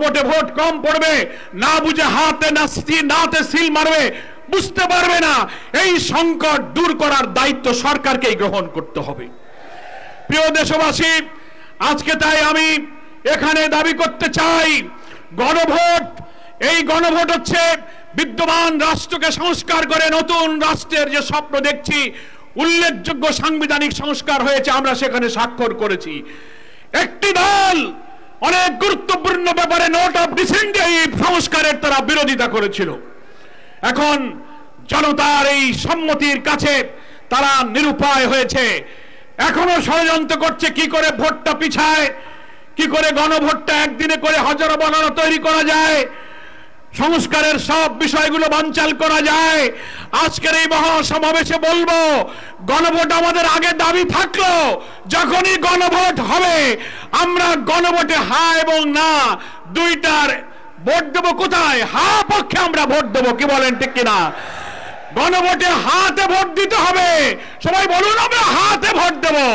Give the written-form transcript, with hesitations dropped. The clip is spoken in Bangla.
গণভোটে ভোট কম পড়বে, না বুঝে নাতে সিল মারবে, বুঝতে পারবে না। এই সংকট দূর করার দায়িত্ব সরকারকেই গ্রহণ করতে হবে। প্রিয় দেশবাসী, আজকে তাই আমি এখানে দাবি করতে চাই, গণভোট, এই গণভোট হচ্ছে বিদ্যমান রাষ্ট্রকে সংস্কার করে নতুন রাষ্ট্রের যে স্বপ্ন দেখছি, উল্লেখযোগ্য সাংবিধানিক সংস্কার হয়েছে, আমরা সেখানে স্বাক্ষর করেছি। একটি দল অনেক গুরুত্বপূর্ণ ব্যাপারে নোট অফ ডিসেন্ট এই সংস্কারের তারা বিরোধিতা করেছিল। এখন জনতার এই সম্মতির কাছে তারা নিরুপায় হয়েছে। এখনো ষড়যন্ত্র করছে কি করে ভোটটা পিছায়, কি করে গণভোটটা একদিনে করে হাজারো বানানো তৈরি করা যায়, সংস্কারের সব বিষয়গুলো বানচাল করা যায়। আজকের এই মহাসমাবেশে বলবো, গণভোট আমাদের আগে দাবি থাকলো, যখনই গণভোট হবে আমরা গণভোটে হা এবং না দুইটার ভোট দেবো। কোথায়? হা পক্ষে আমরা ভোট দেবো, কি বলেন ঠিক কিনা? গণভোটে হাতে ভোট দিতে হবে। সবাই বলুন আমরা হাতে ভোট দেবো।